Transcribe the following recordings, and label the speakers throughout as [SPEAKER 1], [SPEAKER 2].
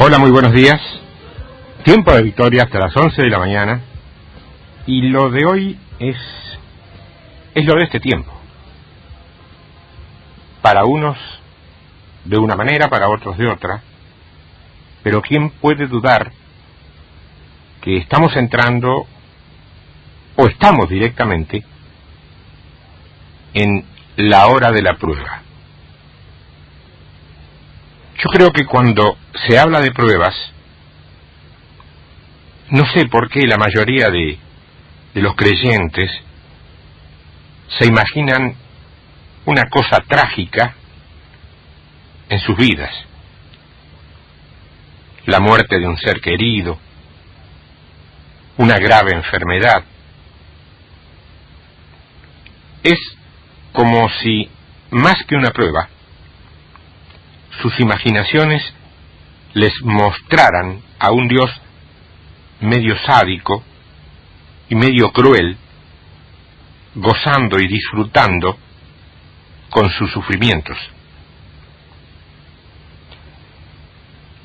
[SPEAKER 1] Hola, muy buenos días. Tiempo de Victoria hasta las 11 de la mañana. Y lo de hoy es lo de este tiempo. Para unos de una manera, para otros de otra. Pero ¿quién puede dudar que estamos entrando o estamos directamente en la hora de la prueba? Yo creo que cuando se habla de pruebas, no sé por qué la mayoría de los creyentes se imaginan una cosa trágica en sus vidas. La muerte de un ser querido, una grave enfermedad. Es como si, más que una prueba, sus imaginaciones les mostraran a un Dios medio sádico y medio cruel, gozando y disfrutando con sus sufrimientos.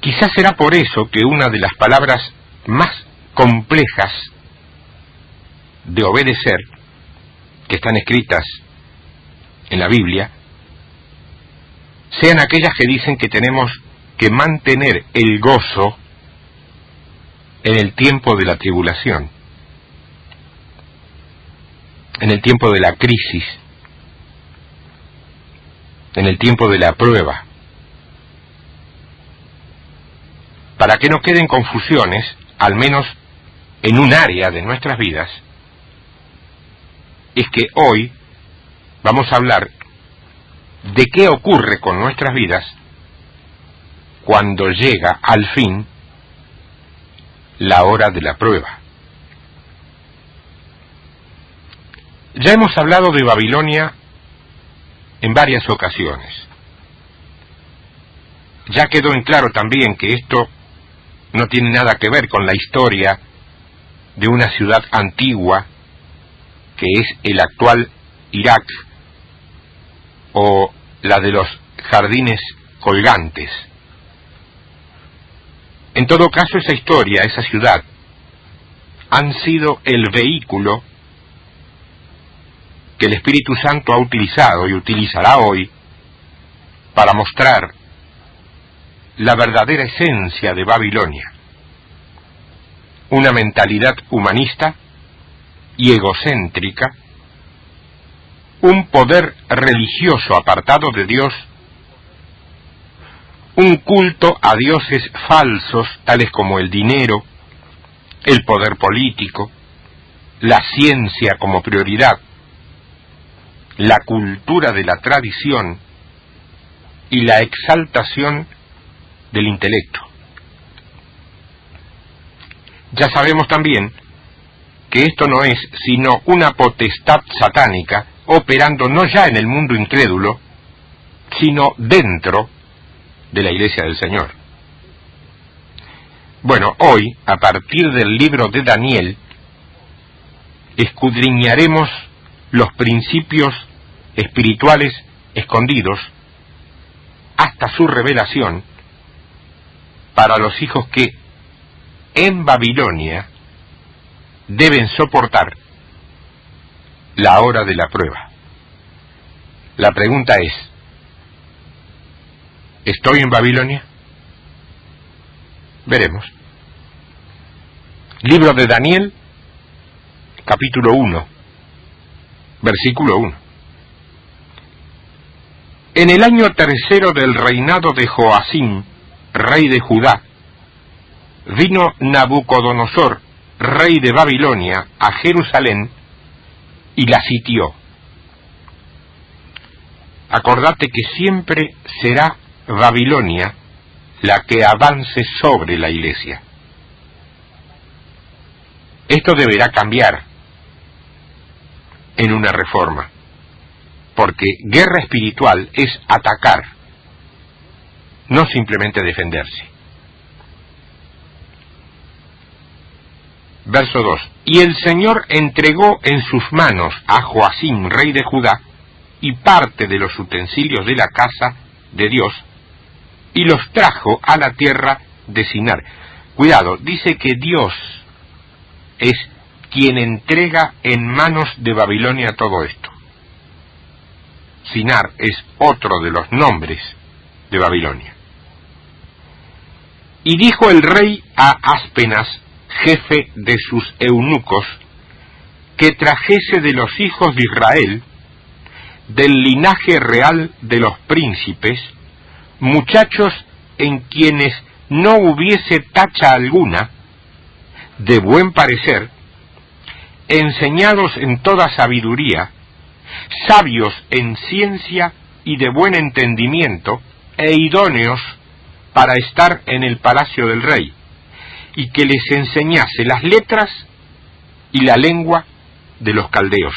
[SPEAKER 1] Quizás será por eso que una de las palabras más complejas de obedecer, que están escritas en la Biblia, sean aquellas que dicen que tenemos que mantener el gozo en el tiempo de la tribulación, en el tiempo de la crisis, en el tiempo de la prueba. Para que no queden confusiones, al menos en un área de nuestras vidas, es que hoy vamos a hablar de qué ocurre con nuestras vidas cuando llega al fin la hora de la prueba. Ya hemos hablado de Babilonia en varias ocasiones. Ya quedó en claro también que esto no tiene nada que ver con la historia de una ciudad antigua que es el actual Irak o la de los jardines colgantes. En todo caso, esa historia, esa ciudad, han sido el vehículo que el Espíritu Santo ha utilizado y utilizará hoy para mostrar la verdadera esencia de Babilonia. Una mentalidad humanista y egocéntrica, un poder religioso apartado de Dios, un culto a dioses falsos tales como el dinero, el poder político, la ciencia como prioridad, la cultura de la tradición y la exaltación del intelecto. Ya sabemos también que esto no es sino una potestad satánica operando no ya en el mundo incrédulo, sino dentro de la Iglesia del Señor. Bueno, hoy, a partir del libro de Daniel, escudriñaremos los principios espirituales escondidos hasta su revelación para los hijos que en Babilonia deben soportar la hora de la prueba. La pregunta es, ¿estoy en Babilonia? Veremos. Libro de Daniel, capítulo 1, versículo 1. En el año tercero del reinado de Joacim, rey de Judá, vino Nabucodonosor, rey de Babilonia, a Jerusalén y la sitió. Acordate que siempre será Babilonia la que avance sobre la Iglesia. Esto deberá cambiar en una reforma, porque guerra espiritual es atacar, no simplemente defenderse. Verso 2. Y el Señor entregó en sus manos a Joacim, rey de Judá, y parte de los utensilios de la casa de Dios, y los trajo a la tierra de Sinar. Cuidado, dice que Dios es quien entrega en manos de Babilonia todo esto. Sinar es otro de los nombres de Babilonia. Y dijo el rey a Aspenas, jefe de sus eunucos, que trajese de los hijos de Israel, del linaje real de los príncipes, muchachos en quienes no hubiese tacha alguna, de buen parecer, enseñados en toda sabiduría, sabios en ciencia y de buen entendimiento, e idóneos para estar en el palacio del rey, y que les enseñase las letras y la lengua de los caldeos.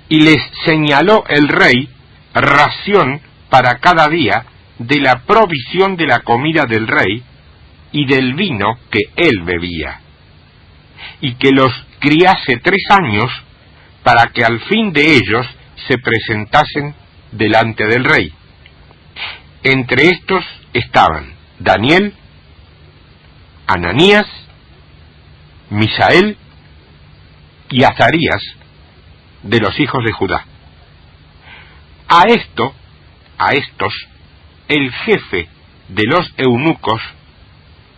[SPEAKER 1] Y les señaló el rey ración para cada día de la provisión de la comida del rey y del vino que él bebía, y que los criase 3 años para que al fin de ellos se presentasen delante del rey. Entre estos estaban Daniel, Ananías, Misael y Azarías, de los hijos de Judá. A estos, el jefe de los eunucos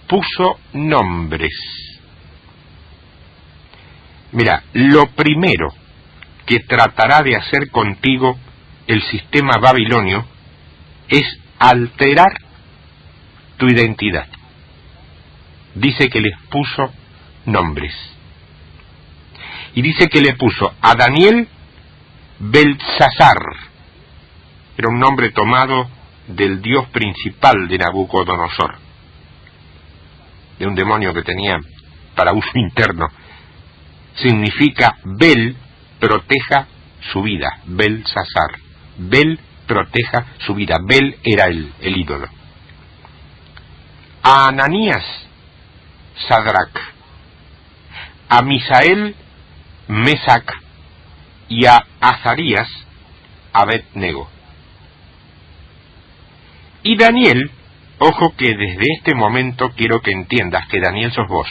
[SPEAKER 1] puso nombres. Mira, lo primero que tratará de hacer contigo el sistema babilonio es alterar tu identidad. Dice que les puso nombres. Y dice que le puso a Daniel Beltsasar. Era un nombre tomado del dios principal de Nabucodonosor, de un demonio que tenía para uso interno. Significa Bel, proteja su vida. Beltsasar. Bel, proteja su vida. Bel era el ídolo. A Ananías, Sadrac. A Misael, Mesac, y a Azarías, Abednego. Y Daniel, ojo que desde este momento quiero que entiendas que Daniel sos vos.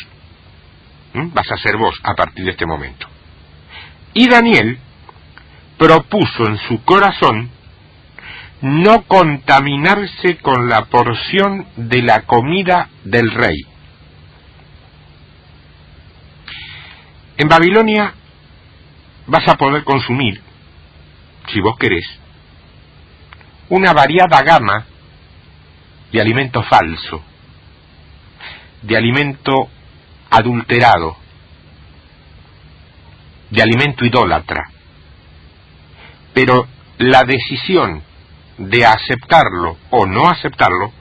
[SPEAKER 1] Vas a ser vos a partir de este momento. Y Daniel propuso en su corazón no contaminarse con la porción de la comida del rey. En Babilonia vas a poder consumir, si vos querés, una variada gama de alimento falso, de alimento adulterado, de alimento idólatra. Pero la decisión de aceptarlo o no aceptarlo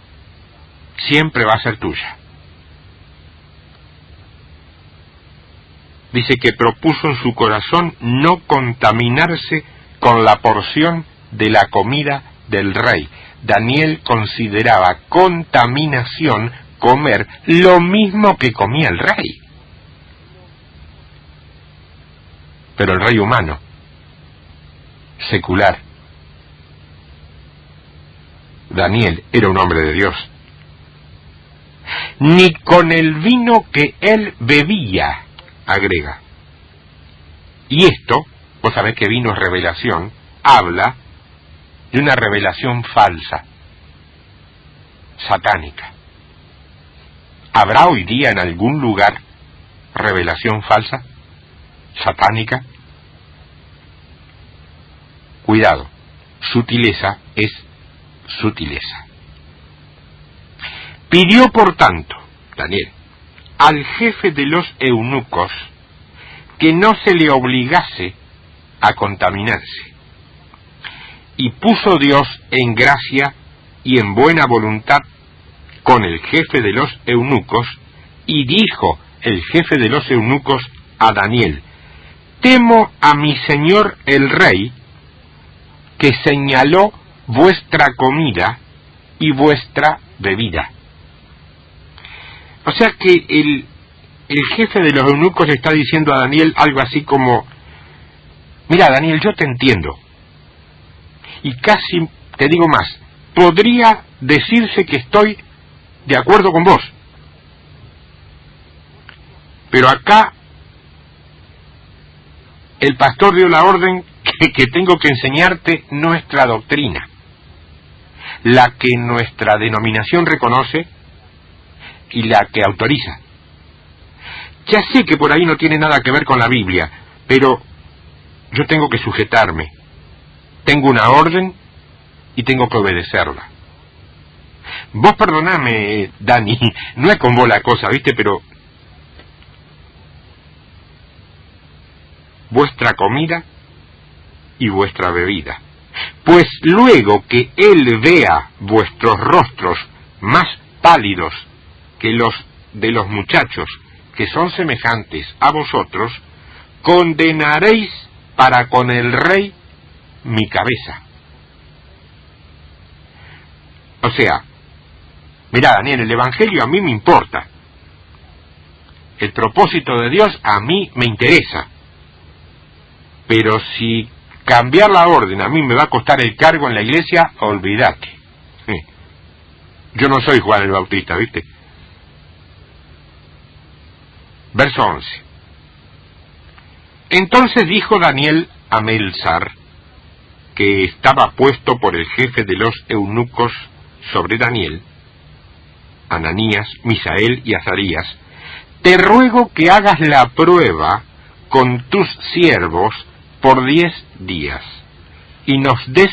[SPEAKER 1] siempre va a ser tuya. Dice que propuso en su corazón no contaminarse con la porción de la comida del rey. Daniel consideraba contaminación comer lo mismo que comía el rey. Pero el rey humano, secular, Daniel era un hombre de Dios. Ni con el vino que él bebía, agrega. Y esto, vos sabés que vino es revelación, habla de una revelación falsa, satánica. ¿Habrá hoy día en algún lugar revelación falsa, satánica? Cuidado, sutileza es sutileza. Pidió por tanto, Daniel, al jefe de los eunucos que no se le obligase a contaminarse. Y puso Dios en gracia y en buena voluntad con el jefe de los eunucos, y dijo el jefe de los eunucos a Daniel: temo a mi señor el rey, que señaló vuestra comida y vuestra bebida. O sea que el jefe de los eunucos le está diciendo a Daniel algo así como: mira, Daniel, yo te entiendo. Y casi, te digo más, podría decirse que estoy de acuerdo con vos. Pero acá el pastor dio la orden que tengo que enseñarte nuestra doctrina, la que nuestra denominación reconoce y la que autoriza. Ya sé que por ahí no tiene nada que ver con la Biblia, pero yo tengo que sujetarme. Tengo una orden y tengo que obedecerla. Vos perdoname, Dani, no es con vos la cosa, ¿viste? Pero vuestra comida y vuestra bebida. Pues luego que Él vea vuestros rostros más pálidos que los de los muchachos que son semejantes a vosotros, condenaréis para con el rey mi cabeza. O sea, mirá, Daniel, el Evangelio a mí me importa. El propósito de Dios a mí me interesa. Pero si cambiar la orden a mí me va a costar el cargo en la iglesia, olvídate. Yo no soy Juan el Bautista, ¿viste? Verso 11. Entonces dijo Daniel a Melzar, que estaba puesto por el jefe de los eunucos sobre Daniel, Ananías, Misael y Azarías, te ruego que hagas la prueba con tus siervos por 10 días, y nos des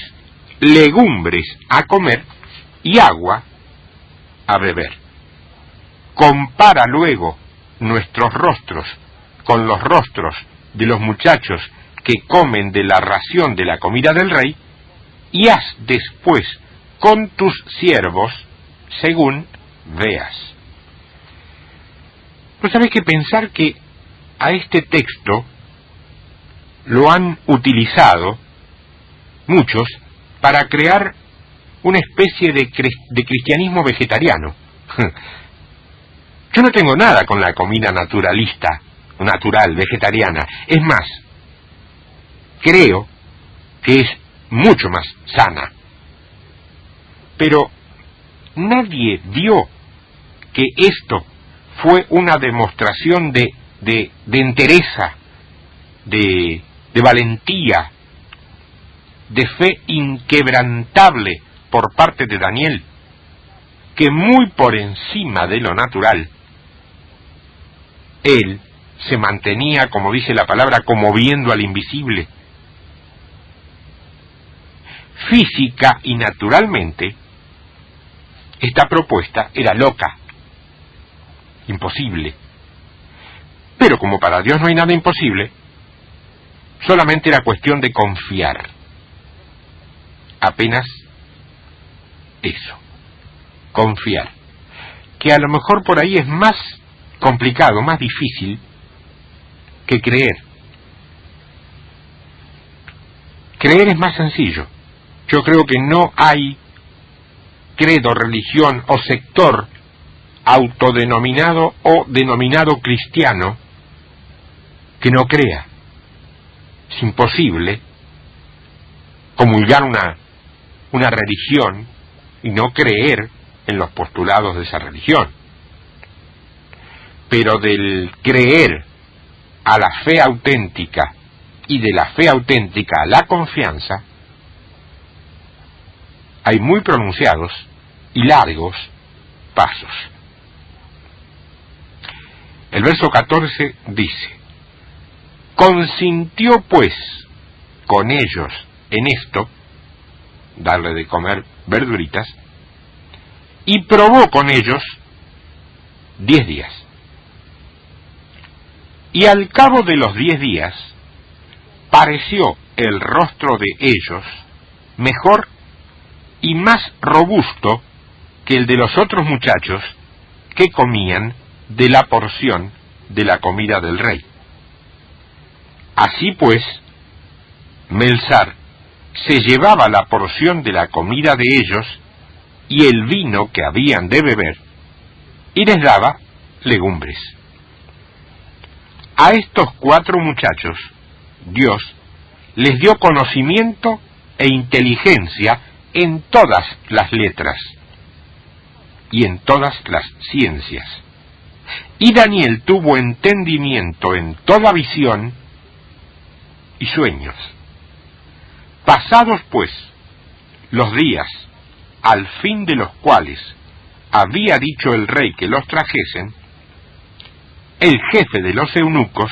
[SPEAKER 1] legumbres a comer y agua a beber. Compara luego nuestros rostros con los rostros de los muchachos que comen de la ración de la comida del rey, y haz después con tus siervos según veas. Pues sabés que pensar que a este texto lo han utilizado muchos para crear una especie de cristianismo vegetariano. Yo no tengo nada con la comida naturalista, natural, vegetariana. Es más, creo que es mucho más sana. Pero nadie vio que esto fue una demostración de entereza, de valentía, de fe inquebrantable por parte de Daniel, que muy por encima de lo natural, él se mantenía, como dice la palabra, como viendo al invisible. Física y naturalmente, esta propuesta era loca, imposible. Pero como para Dios no hay nada imposible, solamente era cuestión de confiar. Apenas eso, confiar. Que a lo mejor por ahí es más complicado, más difícil que creer. Creer es más sencillo. Yo creo que no hay credo, religión o sector autodenominado o denominado cristiano que no crea. Es imposible comulgar una religión y no creer en los postulados de esa religión. Pero del creer a la fe auténtica y de la fe auténtica a la confianza, hay muy pronunciados y largos pasos. El verso 14 dice: consintió pues con ellos en esto, darle de comer verduritas, y probó con ellos 10 días. Y al cabo de los 10 días, pareció el rostro de ellos mejor y más robusto que el de los otros muchachos que comían de la porción de la comida del rey. Así pues, Melzar se llevaba la porción de la comida de ellos y el vino que habían de beber, y les daba legumbres. A estos 4 muchachos, Dios les dio conocimiento e inteligencia en todas las letras. y en todas las ciencias. Y Daniel tuvo entendimiento en toda visión y sueños. Pasados, pues, los días, al fin de los cuales había dicho el rey que los trajesen, el jefe de los eunucos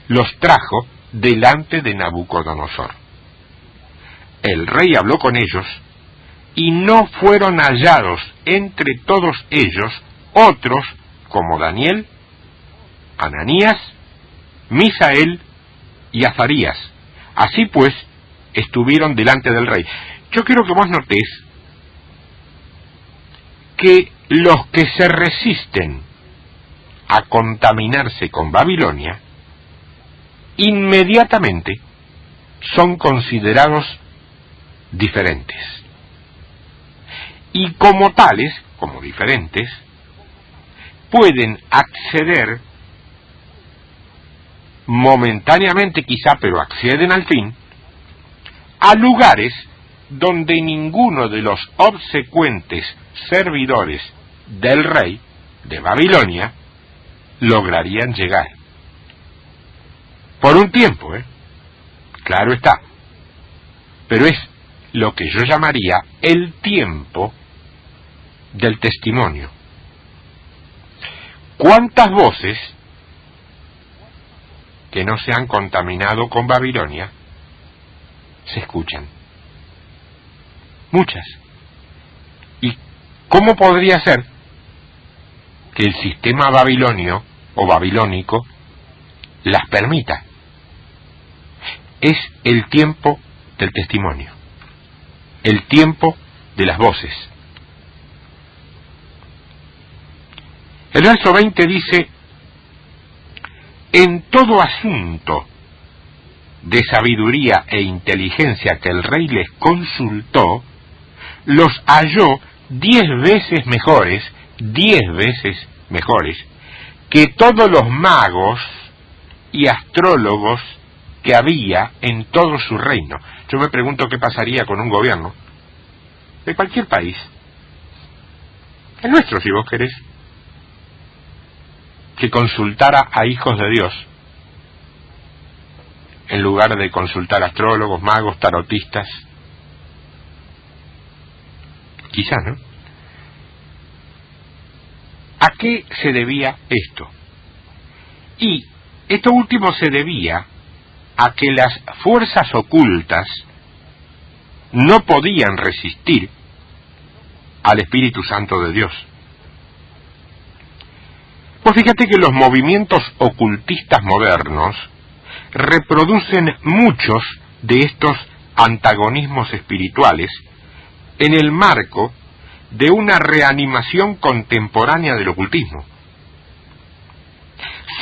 [SPEAKER 1] los trajo delante de Nabucodonosor. El rey habló con ellos, y no fueron hallados entre todos ellos otros como Daniel, Ananías, Misael y Azarías. Así pues, estuvieron delante del rey. Yo quiero que vos notés que los que se resisten a contaminarse con Babilonia, inmediatamente son considerados diferentes. Y como tales, como diferentes, pueden acceder momentáneamente quizá, pero acceden al fin, a lugares donde ninguno de los obsecuentes servidores del rey de Babilonia lograrían llegar. Por un tiempo, claro está, pero es lo que yo llamaría el tiempo del testimonio. ¿Cuántas voces que no se han contaminado con Babilonia se escuchan? Muchas. ¿Y cómo podría ser que el sistema babilonio o babilónico las permita? Es el tiempo del testimonio, el tiempo de las voces. El verso 20 dice: en todo asunto de sabiduría e inteligencia que el rey les consultó, los halló 10 veces mejores, 10 veces mejores, que todos los magos y astrólogos que había en todo su reino. Yo me pregunto qué pasaría con un gobierno de cualquier país, el nuestro si vos querés, que consultara a hijos de Dios en lugar de consultar a astrólogos, magos, tarotistas. Quizá, ¿no? ¿A qué se debía esto? Y esto último se debía a que las fuerzas ocultas no podían resistir al Espíritu Santo de Dios. Pues fíjate que los movimientos ocultistas modernos reproducen muchos de estos antagonismos espirituales en el marco de una reanimación contemporánea del ocultismo.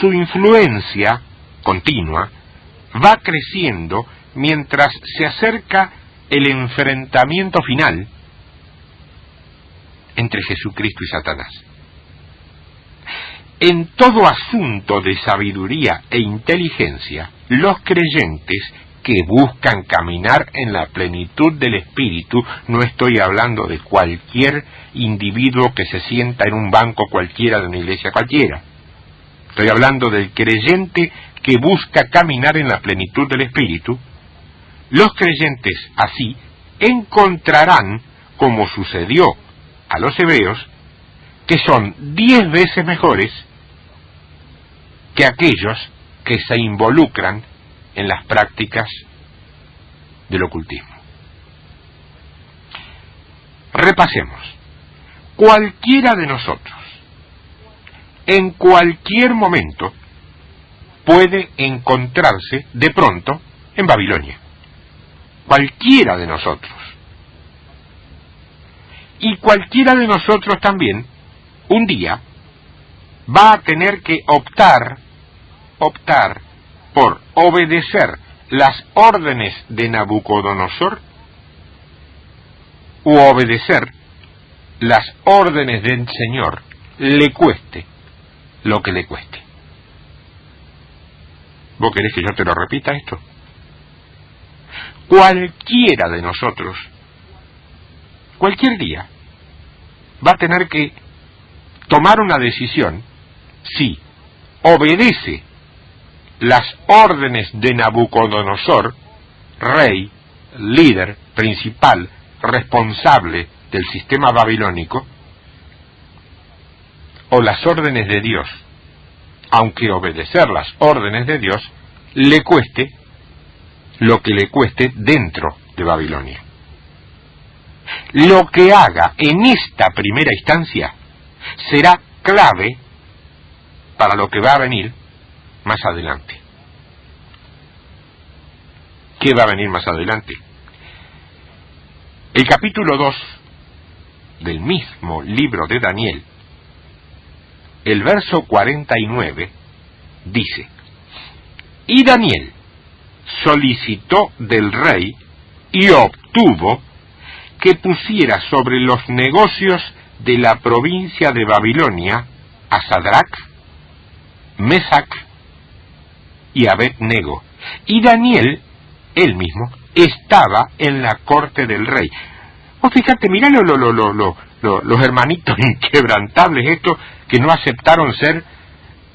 [SPEAKER 1] Su influencia continua va creciendo mientras se acerca el enfrentamiento final entre Jesucristo y Satanás. En todo asunto de sabiduría e inteligencia, los creyentes que buscan caminar en la plenitud del Espíritu, no estoy hablando de cualquier individuo que se sienta en un banco cualquiera de una iglesia cualquiera, estoy hablando del creyente que busca caminar en la plenitud del Espíritu. Los creyentes así encontrarán, como sucedió a los hebreos, que son 10 veces mejores que aquellos que se involucran en las prácticas del ocultismo. Repasemos. Cualquiera de nosotros, en cualquier momento, puede encontrarse de pronto en Babilonia. Cualquiera de nosotros. Y cualquiera de nosotros también, un día, va a tener que optar por obedecer las órdenes de Nabucodonosor u obedecer las órdenes del Señor, le cueste lo que le cueste. ¿Vos querés que yo te lo repita esto? Cualquiera de nosotros, cualquier día, va a tener que tomar una decisión si obedece las órdenes de Nabucodonosor, rey, líder, principal, responsable del sistema babilónico, o las órdenes de Dios, aunque obedecer las órdenes de Dios le cueste lo que le cueste dentro de Babilonia. Lo que haga en esta primera instancia será clave para lo que va a venir más adelante. ¿Qué va a venir más adelante? El capítulo 2 del mismo libro de Daniel, el verso 49, dice: y Daniel solicitó del rey y obtuvo que pusiera sobre los negocios de la provincia de Babilonia a Sadrach, Mesac y Abed-nego. Y Daniel, él mismo, estaba en la corte del rey. Oh, fíjate, mirá los hermanitos inquebrantables estos que no aceptaron ser,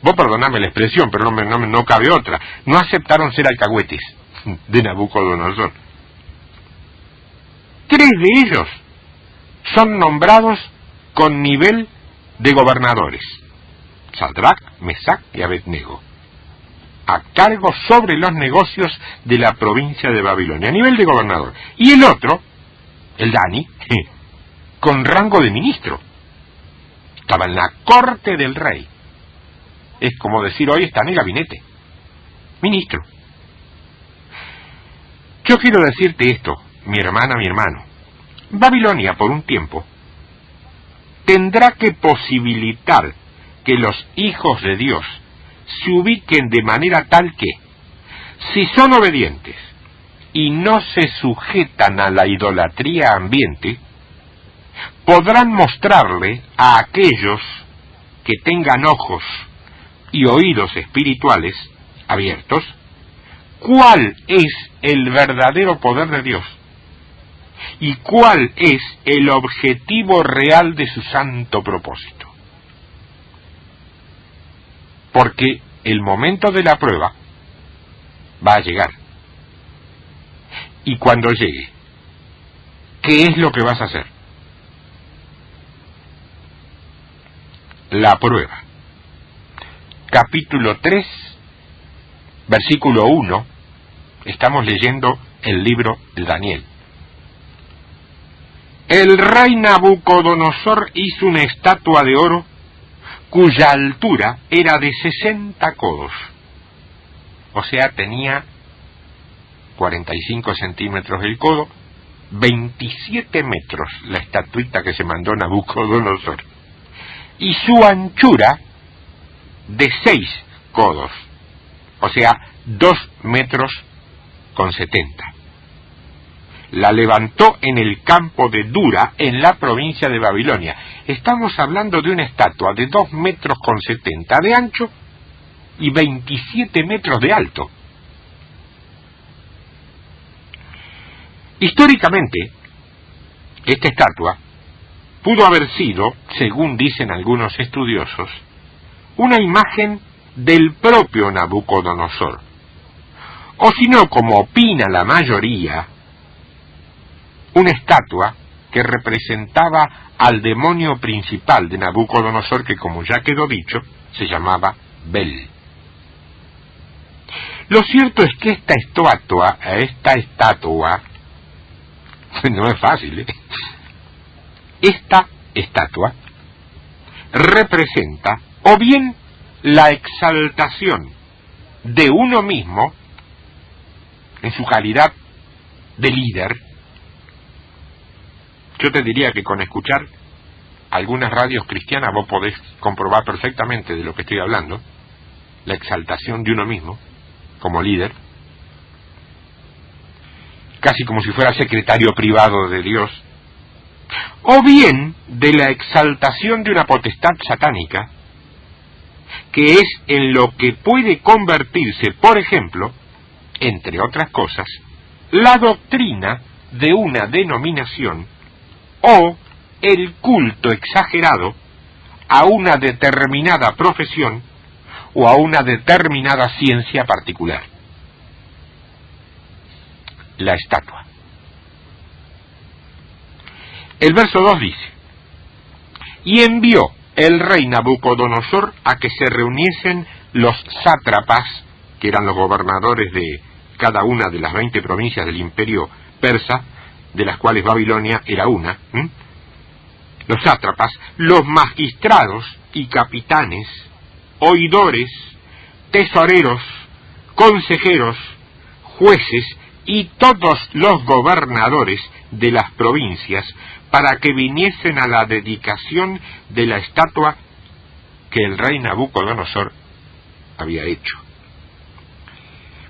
[SPEAKER 1] vos perdoname la expresión, pero no cabe otra, no aceptaron ser alcahuetes de Nabucodonosor. 3 de ellos son nombrados con nivel de gobernadores: Sadrach, Mesac y Abed-nego, a cargo sobre los negocios de la provincia de Babilonia, a nivel de gobernador. Y el otro, el Dani, con rango de ministro, estaba en la corte del rey. Es como decir hoy está en el gabinete, ministro. Yo quiero decirte esto, mi hermana, mi hermano. Babilonia, por un tiempo, tendrá que posibilitar que los hijos de Dios se ubiquen de manera tal que, si son obedientes y no se sujetan a la idolatría ambiente, podrán mostrarle a aquellos que tengan ojos y oídos espirituales abiertos cuál es el verdadero poder de Dios y cuál es el objetivo real de su santo propósito. Porque el momento de la prueba va a llegar. Y cuando llegue, ¿qué es lo que vas a hacer? La prueba. Capítulo 3, versículo 1, estamos leyendo el libro de Daniel. El rey Nabucodonosor hizo una estatua de oro cuya altura era de 60 codos, o sea, tenía 45 centímetros el codo, 27 metros la estatuita que se mandó Nabucodonosor, y su anchura de 6 codos, o sea, 2 metros con 70. La levantó en el campo de Dura, en la provincia de Babilonia. Estamos hablando de una estatua de 2 metros con 70 de ancho y 27 metros de alto. Históricamente, esta estatua pudo haber sido, según dicen algunos estudiosos, una imagen del propio Nabucodonosor, o si no, como opina la mayoría, una estatua que representaba al demonio principal de Nabucodonosor, que, como ya quedó dicho, se llamaba Bel. Lo cierto es que esta estatua no es fácil, ¿eh? Esta estatua representa o bien la exaltación de uno mismo en su calidad de líder. Yo te diría que con escuchar algunas radios cristianas vos podés comprobar perfectamente de lo que estoy hablando, la exaltación de uno mismo como líder, casi como si fuera secretario privado de Dios, o bien de la exaltación de una potestad satánica, que es en lo que puede convertirse, por ejemplo, entre otras cosas, la doctrina de una denominación o el culto exagerado a una determinada profesión o a una determinada ciencia particular. La estatua. El verso 2 dice: y envió el rey Nabucodonosor a que se reuniesen los sátrapas, que eran los gobernadores de cada una de las 20 provincias del imperio persa, de las cuales Babilonia era una, los sátrapas, los magistrados y capitanes, oidores, tesoreros, consejeros, jueces y todos los gobernadores de las provincias, para que viniesen a la dedicación de la estatua que el rey Nabucodonosor había hecho.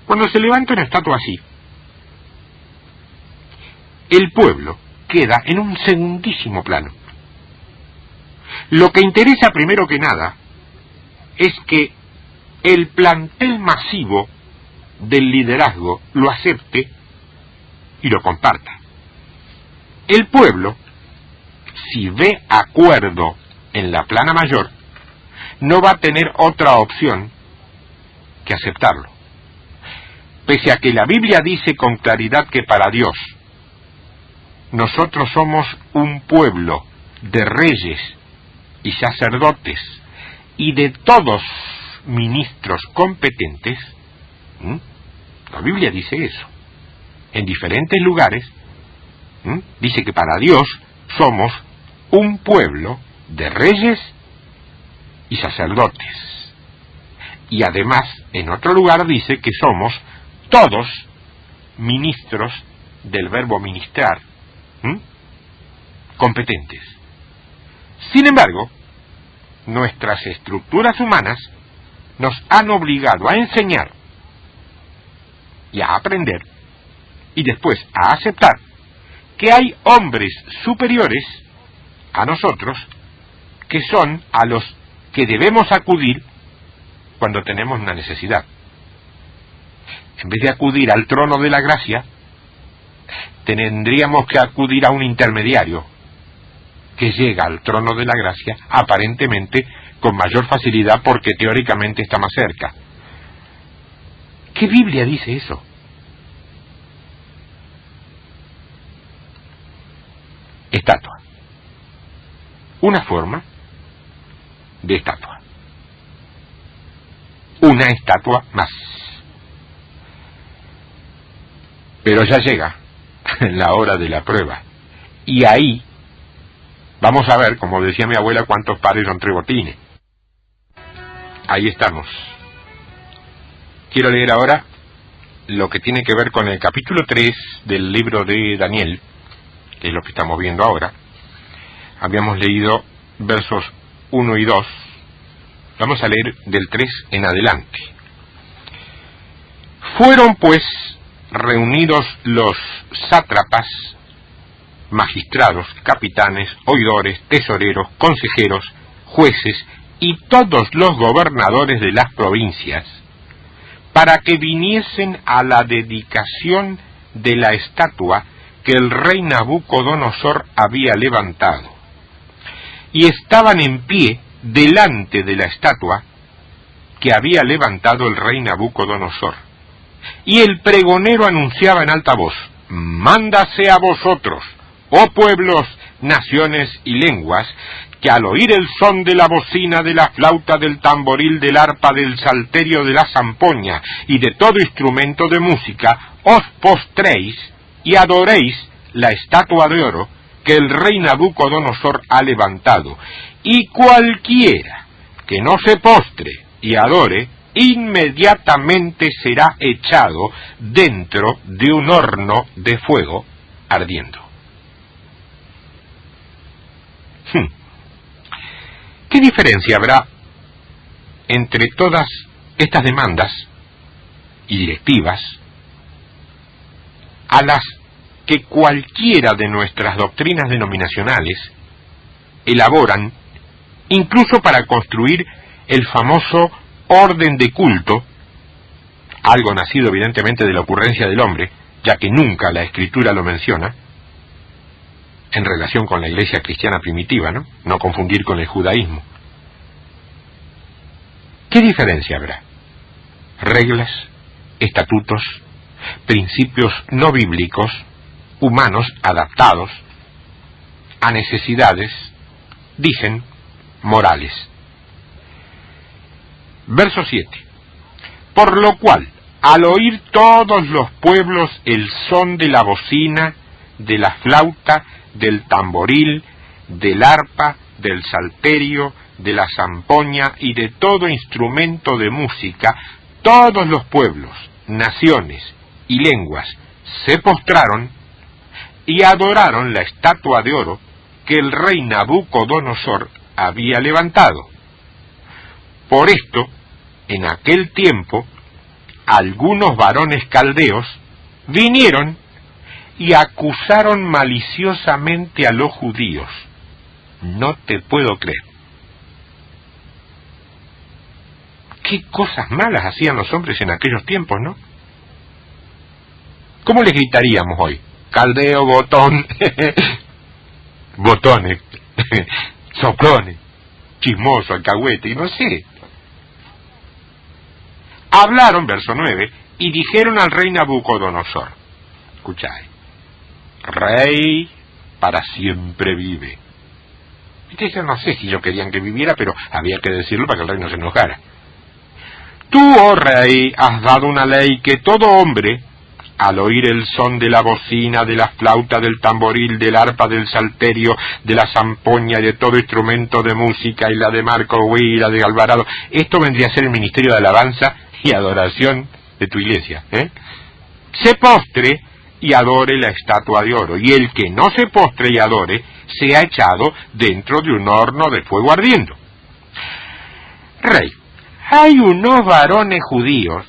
[SPEAKER 1] Cuando se levanta una estatua así, el pueblo queda en un segundísimo plano. Lo que interesa primero que nada es que el plantel masivo del liderazgo lo acepte y lo comparta. El pueblo, si ve acuerdo en la plana mayor, no va a tener otra opción que aceptarlo. Pese a que la Biblia dice con claridad que para Dios nosotros somos un pueblo de reyes y sacerdotes y de todos ministros competentes, la Biblia dice eso. En diferentes lugares dice que para Dios somos un pueblo de reyes y sacerdotes. Y además, en otro lugar dice que somos todos ministros del verbo ministrar, competentes. Sin embargo, nuestras estructuras humanas nos han obligado a enseñar y a aprender y después a aceptar que hay hombres superiores a nosotros que son a los que debemos acudir cuando tenemos una necesidad. En vez de acudir al trono de la gracia, tendríamos que acudir a un intermediario que llega al trono de la gracia aparentemente con mayor facilidad porque teóricamente está más cerca. ¿Qué Biblia dice eso? Estatua. Una forma de estatua. Una estatua más. Pero ya llega la hora de la prueba. Y ahí vamos a ver, como decía mi abuela, cuántos pares son tres botines. Ahí estamos. Quiero leer ahora lo que tiene que ver con el capítulo 3 del libro de Daniel, que es lo que estamos viendo ahora. Habíamos leído versos 1 y 2. Vamos a leer del 3 en adelante. Fueron pues reunidos los sátrapas, magistrados, capitanes, oidores, tesoreros, consejeros, jueces y todos los gobernadores de las provincias, para que viniesen a la dedicación de la estatua que el rey Nabucodonosor había levantado. Y estaban en pie delante de la estatua que había levantado el rey Nabucodonosor. Y el pregonero anunciaba en alta voz: mándase a vosotros, oh pueblos, naciones y lenguas, que al oír el son de la bocina, de la flauta, del tamboril, del arpa, del salterio, de la zampoña y de todo instrumento de música, os postréis y adoréis la estatua de oro que el rey Nabucodonosor ha levantado, y cualquiera que no se postre y adore, inmediatamente será echado dentro de un horno de fuego ardiendo. ¿Qué diferencia habrá entre todas estas demandas y directivas a las que cualquiera de nuestras doctrinas denominacionales elaboran, incluso para construir el famoso orden de culto, algo nacido evidentemente de la ocurrencia del hombre, ya que nunca la Escritura lo menciona, en relación con la iglesia cristiana primitiva, no confundir con el judaísmo? ¿Qué diferencia habrá? Reglas, estatutos, principios no bíblicos, humanos adaptados a necesidades, dicen, morales. Verso 7. Por lo cual, al oír todos los pueblos el son de la bocina, de la flauta, del tamboril, del arpa, del salterio, de la zampoña y de todo instrumento de música, todos los pueblos, naciones y lenguas se postraron y adoraron la estatua de oro que el rey Nabucodonosor había levantado. Por esto, en aquel tiempo, algunos varones caldeos vinieron y acusaron maliciosamente a los judíos. No te puedo creer. Qué cosas malas hacían los hombres en aquellos tiempos, ¿no? ¿Cómo les gritaríamos hoy? Caldeo, botón, botones, soplones, chismoso, alcahuete, y no sé. Hablaron, verso 9, y dijeron al rey Nabucodonosor, escuchad, rey para siempre vive. Y yo no sé si ellos querían que viviera, pero había que decirlo para que el rey no se enojara. Tú, oh rey, has dado una ley que todo hombre, al oír el son de la bocina, de la flauta, del tamboril, del arpa, del salterio, de la zampoña y de todo instrumento de música, y la de Marco Huira, de Alvarado, esto vendría a ser el ministerio de alabanza y adoración de tu iglesia, se postre y adore la estatua de oro, y el que no se postre y adore, sea echado dentro de un horno de fuego ardiendo. Rey, hay unos varones judíos,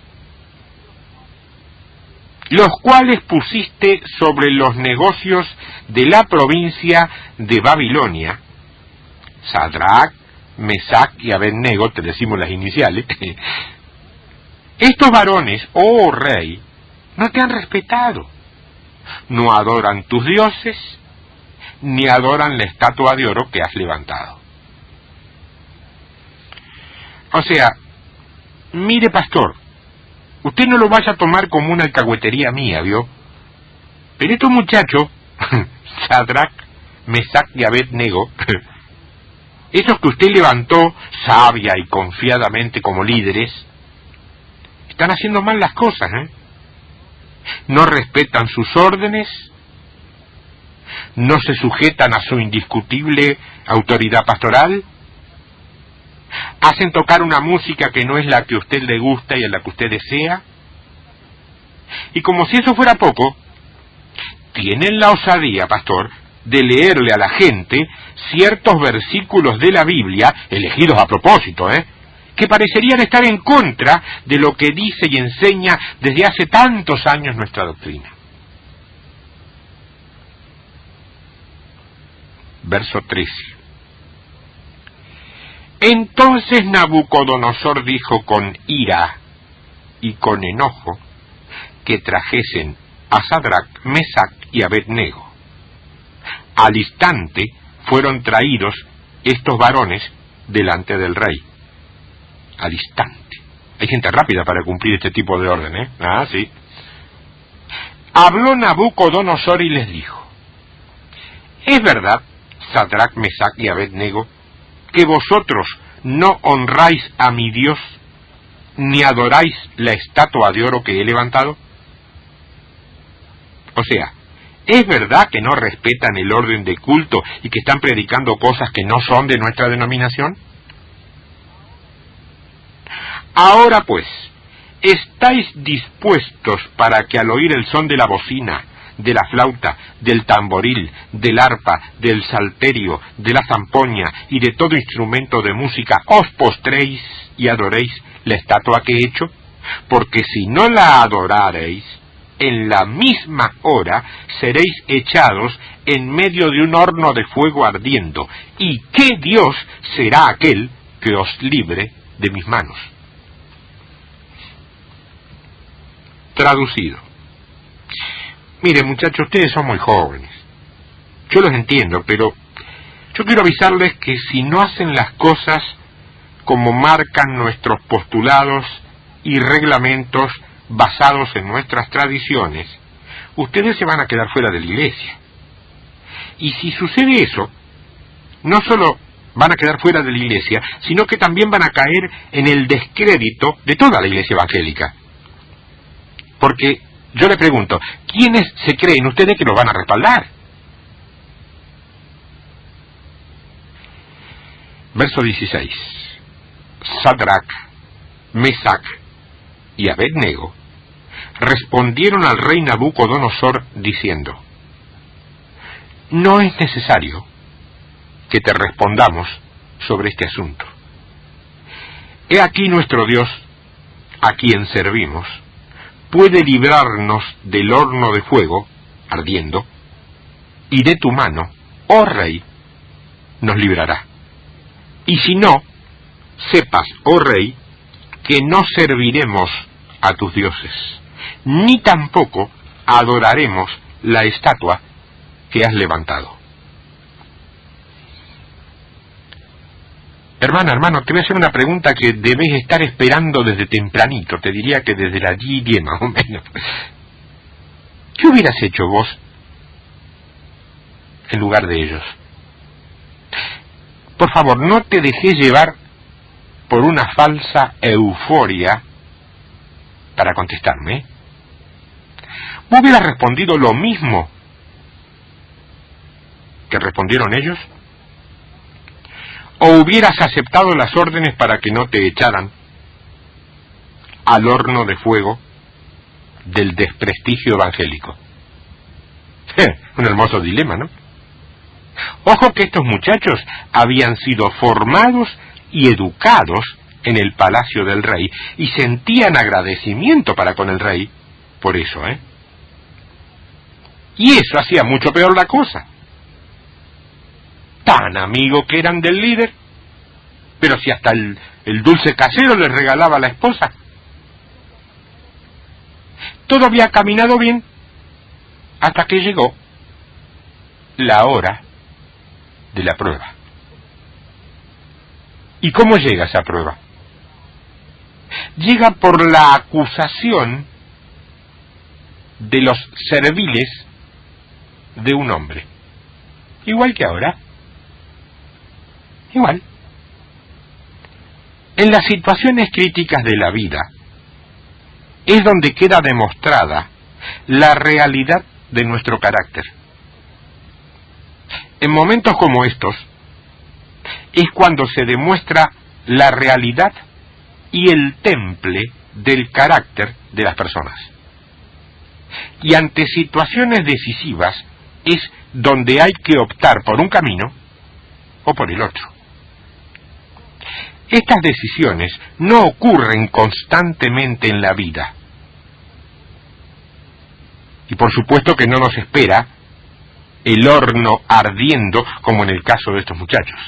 [SPEAKER 1] los cuales pusiste sobre los negocios de la provincia de Babilonia, Sadrach, Mesach y Abednego, te decimos las iniciales. Estos varones, oh rey, no te han respetado, no adoran tus dioses, ni adoran la estatua de oro que has levantado. O sea, mire pastor, usted no lo vaya a tomar como una alcahuetería mía, ¿vio? Pero estos muchachos, Sadrach, Mesach y Abednego, esos que usted levantó sabia y confiadamente como líderes, están haciendo mal las cosas, No respetan sus órdenes, no se sujetan a su indiscutible autoridad pastoral, hacen tocar una música que no es la que a usted le gusta y a la que usted desea, y como si eso fuera poco, tienen la osadía, pastor, de leerle a la gente ciertos versículos de la Biblia, elegidos a propósito, que parecerían estar en contra de lo que dice y enseña desde hace tantos años nuestra doctrina. Verso 13. Entonces Nabucodonosor dijo con ira y con enojo que trajesen a Sadrach, Mesach y Abednego. Al instante fueron traídos estos varones delante del rey. Al instante. Hay gente rápida para cumplir este tipo de orden, Ah, sí. Habló Nabucodonosor y les dijo, ¿es verdad, Sadrach, Mesach y Abednego, que vosotros no honráis a mi Dios, ni adoráis la estatua de oro que he levantado? O sea, ¿es verdad que no respetan el orden de culto y que están predicando cosas que no son de nuestra denominación? Ahora pues, ¿estáis dispuestos para que al oír el son de la bocina, de la flauta, del tamboril, del arpa, del salterio, de la zampoña y de todo instrumento de música, os postréis y adoréis la estatua que he hecho? Porque si no la adorareis, en la misma hora seréis echados en medio de un horno de fuego ardiendo. ¿Y qué Dios será aquel que os libre de mis manos? Traducido. Mire, muchachos, ustedes son muy jóvenes. Yo los entiendo, pero yo quiero avisarles que si no hacen las cosas como marcan nuestros postulados y reglamentos basados en nuestras tradiciones, ustedes se van a quedar fuera de la iglesia. Y si sucede eso, no solo van a quedar fuera de la iglesia, sino que también van a caer en el descrédito de toda la iglesia evangélica. Porque yo le pregunto, ¿quiénes se creen ustedes que los van a respaldar? Verso 16. Sadrac, Mesac y Abednego respondieron al rey Nabucodonosor diciendo: no es necesario que te respondamos sobre este asunto. He aquí nuestro Dios, a quien servimos, puede librarnos del horno de fuego ardiendo, y de tu mano, oh rey, nos librará. Y si no, sepas, oh rey, que no serviremos a tus dioses, ni tampoco adoraremos la estatua que has levantado. Hermana, hermano, te voy a hacer una pregunta que debes estar esperando desde tempranito, te diría que desde las 10 más o menos. ¿Qué hubieras hecho vos en lugar de ellos? Por favor, no te dejes llevar por una falsa euforia para contestarme, ¿eh? ¿Vos hubieras respondido lo mismo que respondieron ellos? ¿O hubieras aceptado las órdenes para que no te echaran al horno de fuego del desprestigio evangélico? Un hermoso dilema, ¿no? Ojo que estos muchachos habían sido formados y educados en el palacio del rey y sentían agradecimiento para con el rey por eso, ¿eh? Y eso hacía mucho peor la cosa. Tan amigos que eran del líder, pero si hasta el dulce casero les regalaba a la esposa. Todo había caminado bien hasta que llegó la hora de la prueba. ¿Y cómo llega esa prueba? Llega por la acusación de los serviles de un hombre. Igual que ahora. Igual. En las situaciones críticas de la vida es donde queda demostrada la realidad de nuestro carácter. En momentos como estos es cuando se demuestra la realidad y el temple del carácter de las personas. Y ante situaciones decisivas es donde hay que optar por un camino o por el otro. Estas decisiones no ocurren constantemente en la vida. Y por supuesto que no nos espera el horno ardiendo como en el caso de estos muchachos.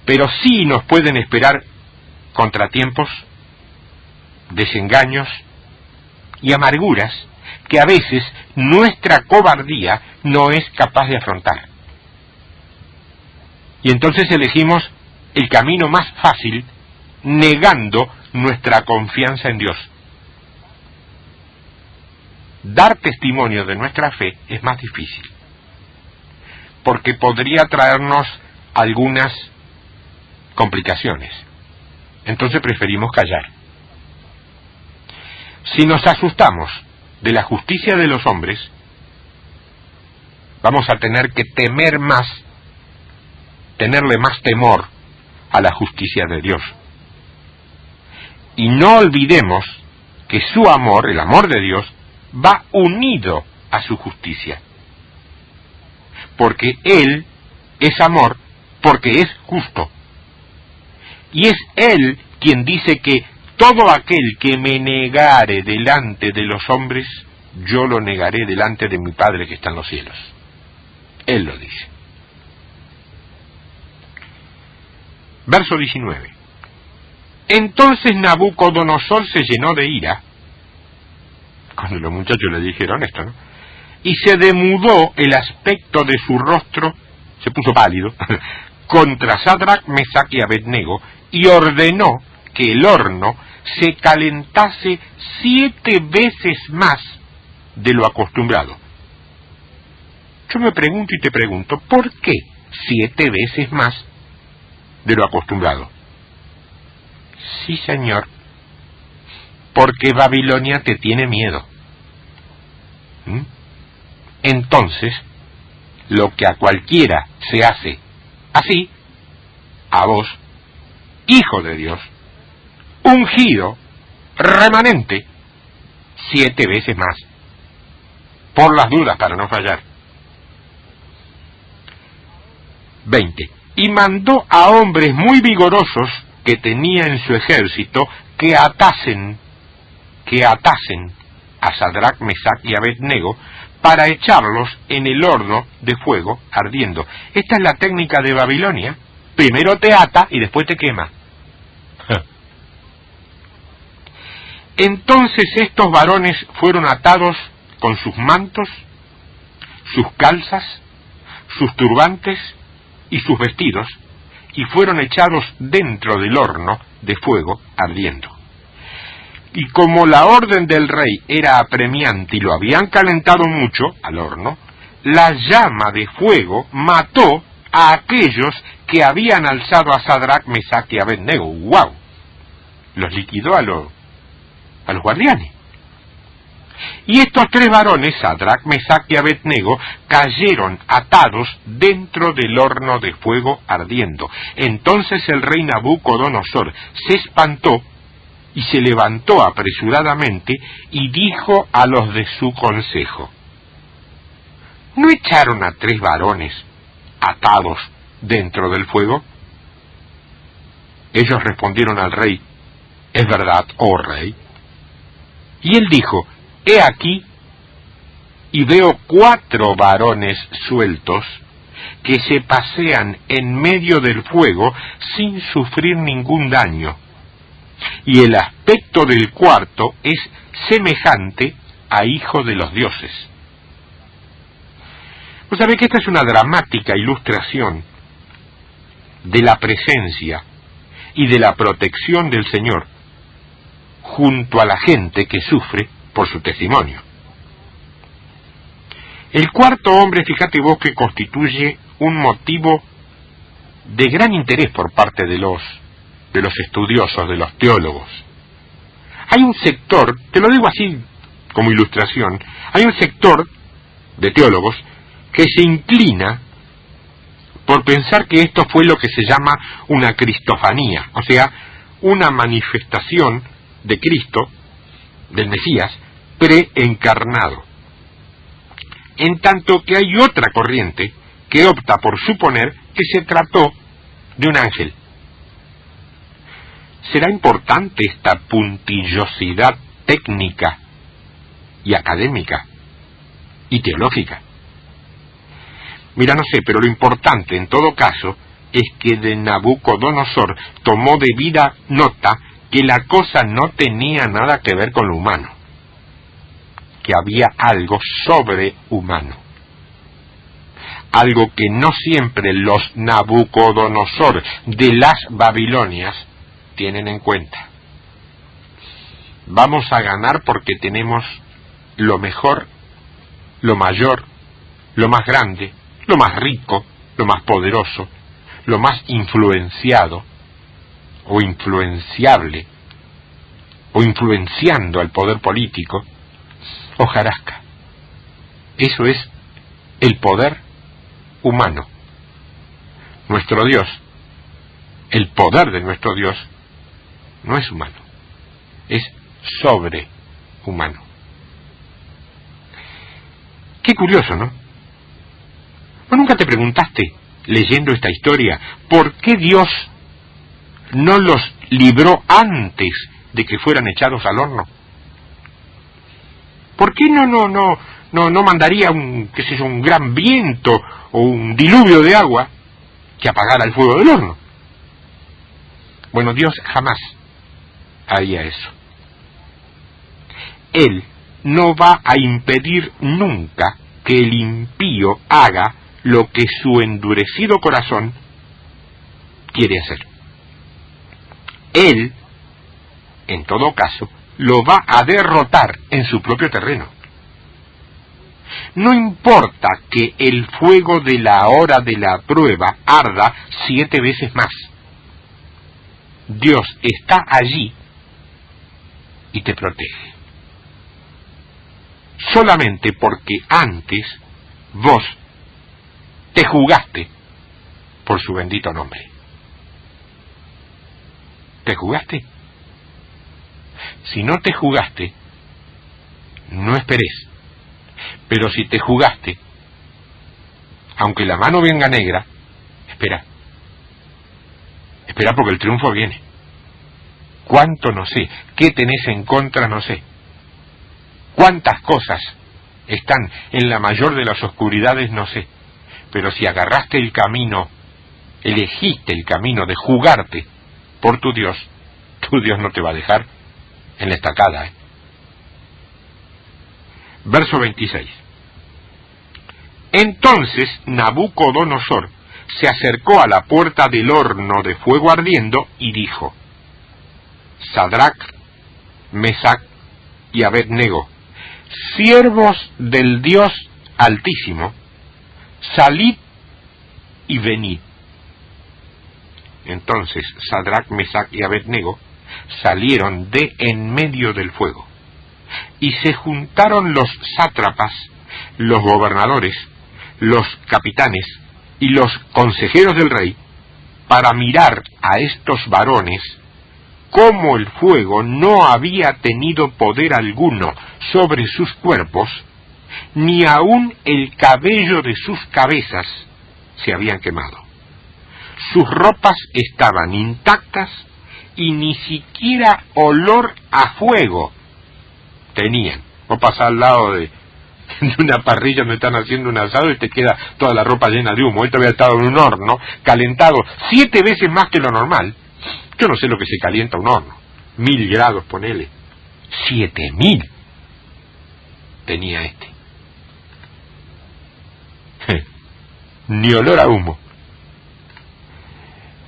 [SPEAKER 1] Pero sí nos pueden esperar contratiempos, desengaños y amarguras que a veces nuestra cobardía no es capaz de afrontar. Y entonces elegimos el camino más fácil, negando nuestra confianza en Dios. Dar testimonio de nuestra fe es más difícil, porque podría traernos algunas complicaciones. Entonces preferimos callar. Si nos asustamos de la justicia de los hombres, vamos a tener que temer más, tenerle más temor a la justicia de Dios. Y no olvidemos que su amor, el amor de Dios, va unido a su justicia. Porque Él es amor, porque es justo. Y es Él quien dice que todo aquel que me negare delante de los hombres, yo lo negaré delante de mi Padre que está en los cielos. Él lo dice. Verso 19. Entonces Nabucodonosor se llenó de ira, cuando los muchachos le dijeron esto, ¿no? Y se demudó el aspecto de su rostro, se puso pálido, contra Sadrac, Mesac y Abednego, y ordenó que el horno se calentase 7 veces más de lo acostumbrado. Yo me pregunto y te pregunto, ¿por qué 7 veces más de lo acostumbrado? Sí, señor, porque Babilonia te tiene miedo. Entonces, lo que a cualquiera se hace así, a vos, hijo de Dios, ungido, remanente, 7 veces más, por las dudas para no fallar. 20. Y mandó a hombres muy vigorosos que tenía en su ejército que atasen a Sadrach, Mesach y Abednego para echarlos en el horno de fuego ardiendo. Esta es la técnica de Babilonia. Primero te ata y después te quema. Entonces estos varones fueron atados con sus mantos, sus calzas, sus turbantes y sus vestidos, y fueron echados dentro del horno de fuego ardiendo. Y como la orden del rey era apremiante y lo habían calentado mucho al horno, la llama de fuego mató a aquellos que habían alzado a Sadrach, Mesach y Abednego. ¡Wow! Los liquidó a los guardianes. Y estos 3 varones, Sadrach, Mesach y Abednego, cayeron atados dentro del horno de fuego ardiendo. Entonces el rey Nabucodonosor se espantó y se levantó apresuradamente y dijo a los de su consejo: ¿no echaron a 3 varones atados dentro del fuego? Ellos respondieron al rey: es verdad, oh rey. Y él dijo: he aquí, y veo 4 varones sueltos que se pasean en medio del fuego sin sufrir ningún daño. Y el aspecto del cuarto es semejante a hijo de los dioses. Vos sabés que esta es una dramática ilustración de la presencia y de la protección del Señor junto a la gente que sufre por su testimonio. El cuarto hombre, fíjate vos, que constituye un motivo de gran interés por parte de los estudiosos, de los teólogos. Hay un sector, te lo digo así como ilustración, hay un sector de teólogos que se inclina por pensar que esto fue lo que se llama una cristofanía, o sea, una manifestación de Cristo, del Mesías, preencarnado. En tanto que hay otra corriente que opta por suponer que se trató de un ángel. ¿Será importante esta puntillosidad técnica y académica y teológica? Mira, no sé, pero lo importante en todo caso es que de Nabucodonosor tomó debida nota que la cosa no tenía nada que ver con lo humano, que había algo sobrehumano, algo que no siempre los Nabucodonosor de las Babilonias tienen en cuenta. Vamos a ganar porque tenemos lo mejor, lo mayor, lo más grande, lo más rico, lo más poderoso, lo más influenciado o influenciable o influenciando al poder político, hojarasca. Eso es el poder humano. Nuestro Dios, el poder de nuestro Dios, no es humano, es sobrehumano. Qué curioso, ¿no? ¿Vos nunca te preguntaste, leyendo esta historia, por qué Dios no los libró antes de que fueran echados al horno? ¿Por qué no mandaría un gran viento o un diluvio de agua que apagara el fuego del horno? Bueno, Dios jamás haría eso. Él no va a impedir nunca que el impío haga lo que su endurecido corazón quiere hacer. él, en todo caso, lo va a derrotar en su propio terreno. No importa que el fuego de la hora de la prueba arda 7 veces más. Dios está allí y te protege. Solamente porque antes vos te jugaste por su bendito nombre. ¿Te jugaste? Si no te jugaste, no esperes. Pero si te jugaste, aunque la mano venga negra, espera. Espera porque el triunfo viene. ¿Cuánto? No sé. ¿Qué tenés en contra? No sé. ¿Cuántas cosas están en la mayor de las oscuridades? No sé. Pero si agarraste el camino, elegiste el camino de jugarte por tu Dios no te va a dejar en la estacada. Verso 26. Entonces Nabucodonosor se acercó a la puerta del horno de fuego ardiendo y dijo: Sadrac, Mesac y Abednego, siervos del Dios Altísimo, salid y venid. Entonces Sadrac, Mesac y Abednego salieron de en medio del fuego, y se juntaron los sátrapas, los gobernadores, los capitanes y los consejeros del rey para mirar a estos varones cómo el fuego no había tenido poder alguno sobre sus cuerpos, ni aun el cabello de sus cabezas se habían quemado. Sus ropas estaban intactas y ni siquiera olor a fuego tenían. O pasar al lado de una parrilla donde están haciendo un asado y te queda toda la ropa llena de humo. Él había estado en un horno calentado 7 veces más que lo normal. Yo no sé lo que se calienta un horno. 1000 grados, ponele. 7000 tenía este. Ni olor a humo.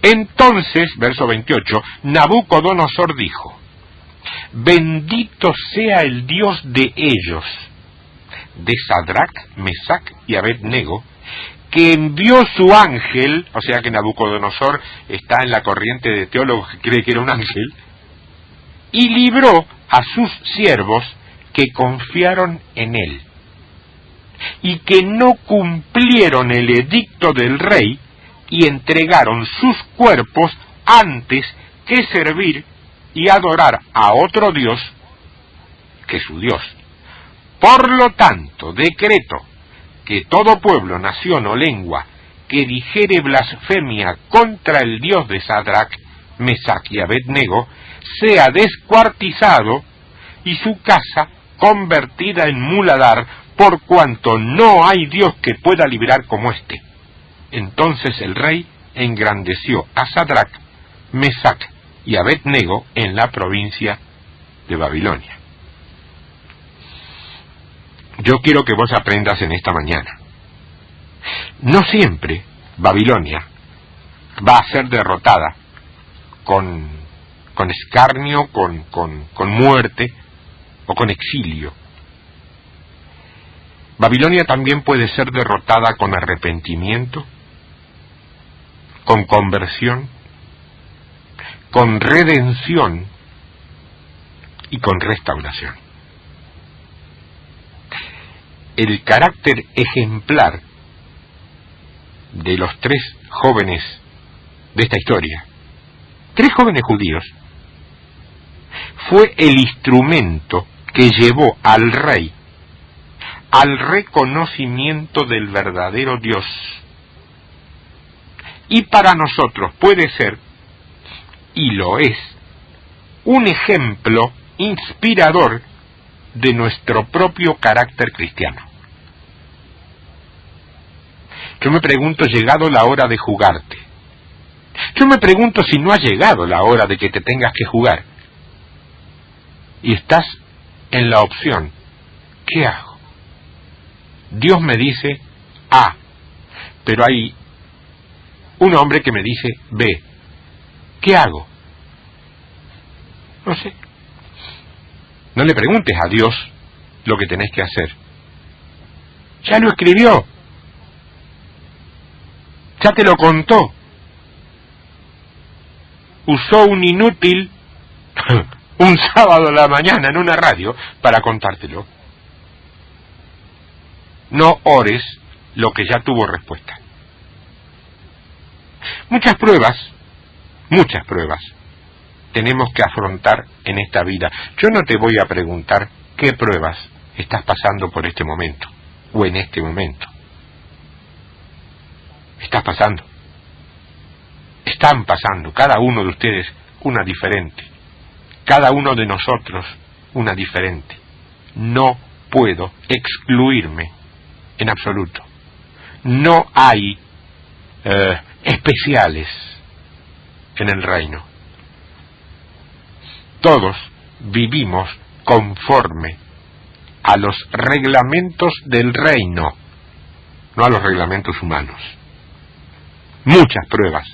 [SPEAKER 1] Entonces, verso 28, Nabucodonosor dijo: Bendito sea el Dios de ellos, de Sadrac, Mesac y Abednego, que envió su ángel. O sea que Nabucodonosor está en la corriente de teólogos que cree que era un ángel, y libró a sus siervos que confiaron en él, y que no cumplieron el edicto del rey, y entregaron sus cuerpos antes que servir y adorar a otro Dios que su Dios. Por lo tanto, decreto que todo pueblo, nación o lengua que dijere blasfemia contra el Dios de Sadrac, Mesac y Abednego sea descuartizado y su casa convertida en muladar, por cuanto no hay Dios que pueda librar como éste. Entonces el rey engrandeció a Sadrac, Mesac y Abednego en la provincia de Babilonia. Yo quiero que vos aprendas en esta mañana. No siempre Babilonia va a ser derrotada con escarnio, con muerte o con exilio. Babilonia también puede ser derrotada con arrepentimiento, con conversión, con redención y con restauración. El carácter ejemplar de los 3 jóvenes de esta historia, 3 jóvenes judíos, fue el instrumento que llevó al rey al reconocimiento del verdadero Dios. Y para nosotros puede ser, y lo es, un ejemplo inspirador de nuestro propio carácter cristiano. Yo me pregunto, llegado la hora de jugarte. Yo me pregunto si no ha llegado la hora de que te tengas que jugar. Y estás en la opción, ¿qué hago? Dios me dice A, pero hay un hombre que me dice B. ¿Qué hago? No sé. No le preguntes a Dios lo que tenés que hacer. Ya lo escribió. Ya te lo contó. Usó un inútil un sábado a la mañana en una radio para contártelo. No ores lo que ya tuvo respuesta. Muchas pruebas tenemos que afrontar en esta vida. Yo no te voy a preguntar qué pruebas estás pasando por este momento o en este momento. Están pasando, cada uno de ustedes una diferente, cada uno de nosotros una diferente. No puedo excluirme en absoluto. No hay especiales en el reino. Todos vivimos conforme a los reglamentos del reino, no a los reglamentos humanos. Muchas pruebas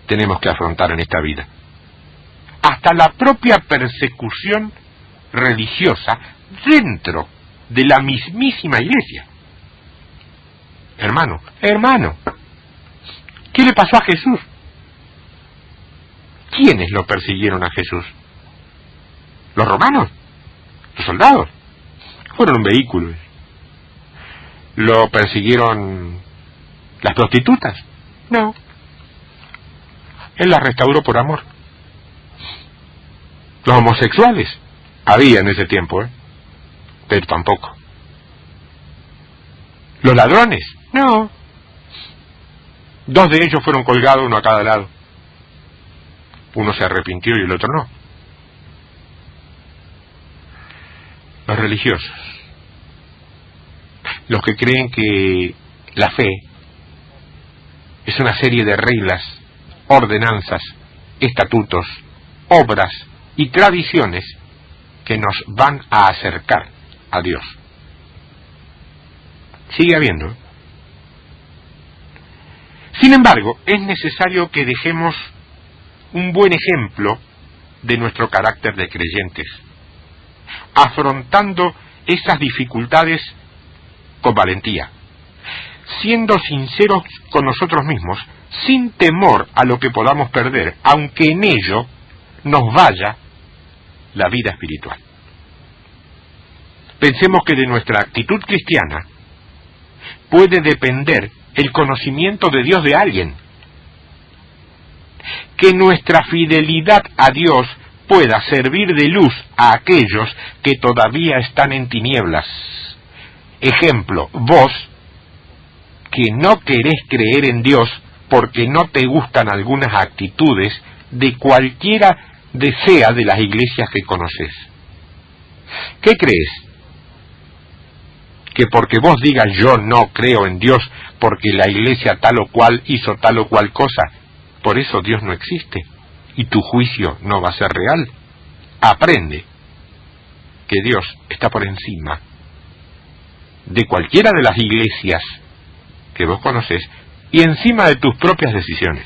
[SPEAKER 1] tenemos que afrontar en esta vida. Hasta la propia persecución religiosa dentro de la mismísima iglesia. Hermano, ¿qué le pasó a Jesús? ¿Quiénes lo persiguieron a Jesús? ¿Los romanos? ¿Los soldados? Fueron un vehículo. ¿Lo persiguieron las prostitutas? No. Él las restauró por amor. Los homosexuales había en ese tiempo, pero tampoco. ¿Los ladrones? No. 2 de ellos fueron colgados, uno a cada lado. Uno se arrepintió y el otro no. Los religiosos, los que creen que la fe es una serie de reglas, ordenanzas, estatutos, obras y tradiciones que nos van a acercar a Dios. Sigue habiendo. Sin embargo, es necesario que dejemos un buen ejemplo de nuestro carácter de creyentes, afrontando esas dificultades con valentía, siendo sinceros con nosotros mismos, sin temor a lo que podamos perder, aunque en ello nos vaya la vida espiritual. Pensemos que de nuestra actitud cristiana puede depender el conocimiento de Dios de alguien, que nuestra fidelidad a Dios pueda servir de luz a aquellos que todavía están en tinieblas. Ejemplo, vos que no querés creer en Dios porque no te gustan algunas actitudes de cualquiera sea de las iglesias que conoces. ¿Qué crees? ¿Que porque vos digas yo no creo en Dios porque la iglesia tal o cual hizo tal o cual cosa, por eso Dios no existe y tu juicio no va a ser real? Aprende que Dios está por encima de cualquiera de las iglesias que vos conocés y encima de tus propias decisiones.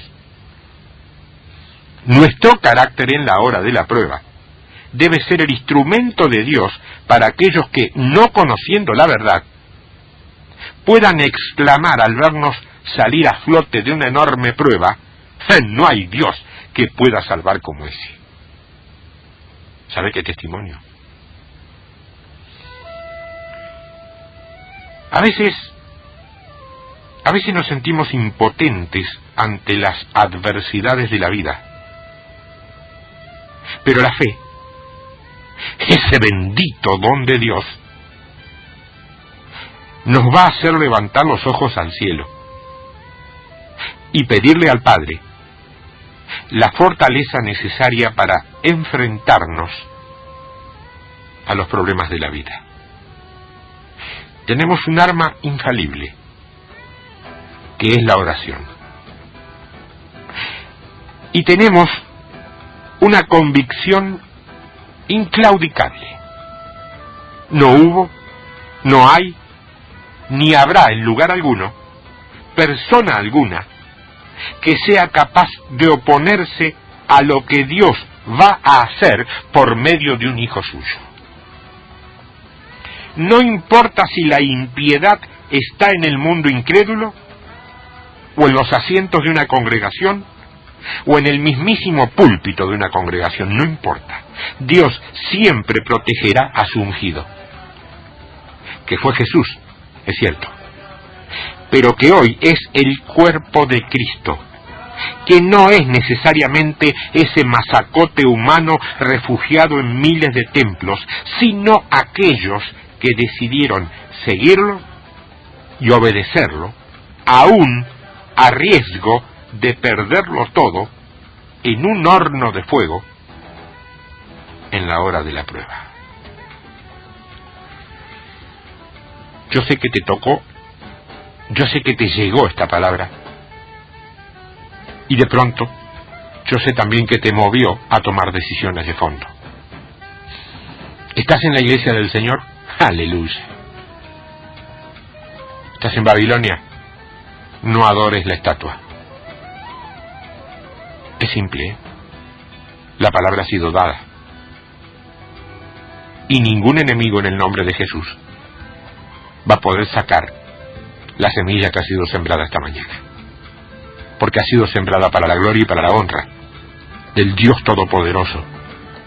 [SPEAKER 1] Nuestro carácter en la hora de la prueba debe ser el instrumento de Dios para aquellos que, no conociendo la verdad, puedan exclamar al vernos salir a flote de una enorme prueba: no hay Dios que pueda salvar como ese. ¿Sabe qué testimonio? A veces nos sentimos impotentes ante las adversidades de la vida. Pero la fe, ese bendito don de Dios, nos va a hacer levantar los ojos al cielo y pedirle al Padre la fortaleza necesaria para enfrentarnos a los problemas de la vida. Tenemos un arma infalible, que es la oración. Y tenemos una convicción inclaudicable. No hubo, no hay, ni habrá en lugar alguno persona alguna que sea capaz de oponerse a lo que Dios va a hacer por medio de un Hijo suyo. No importa si la impiedad está en el mundo incrédulo, o en los asientos de una congregación, o en el mismísimo púlpito de una congregación, no importa. Dios siempre protegerá a su ungido, que fue Jesús, es cierto, pero que hoy es el cuerpo de Cristo, que no es necesariamente ese masacote humano refugiado en miles de templos, sino aquellos que decidieron seguirlo y obedecerlo, aún a riesgo de perderlo todo en un horno de fuego en la hora de la prueba. Yo sé que te tocó, yo sé que te llegó esta palabra, y de pronto yo sé también que te movió a tomar decisiones de fondo. ¿Estás en la iglesia del Señor? ¡Aleluya! ¿Estás en Babilonia? No adores la estatua. Es simple, ¿eh? La palabra ha sido dada. Y ningún enemigo en el nombre de Jesús va a poder sacar la semilla que ha sido sembrada esta mañana. Porque ha sido sembrada para la gloria y para la honra del Dios Todopoderoso,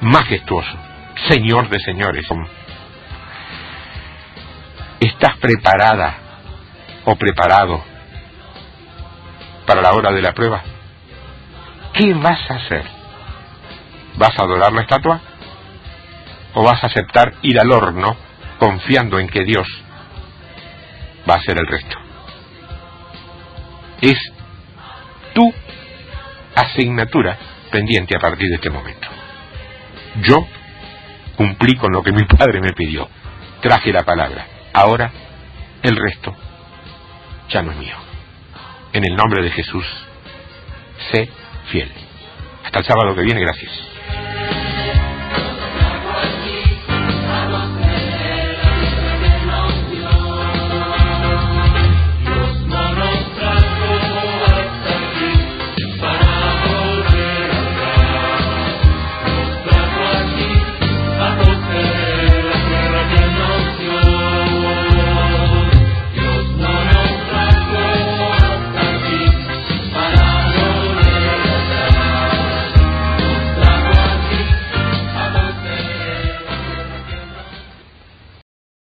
[SPEAKER 1] majestuoso, Señor de señores. ¿Estás preparada o preparado para la hora de la prueba? ¿Qué vas a hacer? ¿Vas a adorar la estatua? ¿O vas a aceptar ir al horno confiando en que Dios va a hacer el resto? Es tu asignatura pendiente a partir de este momento. Yo cumplí con lo que mi padre me pidió. Traje la palabra. Ahora, el resto ya no es mío. En el nombre de Jesús, sé fiel. Hasta el sábado que viene, gracias.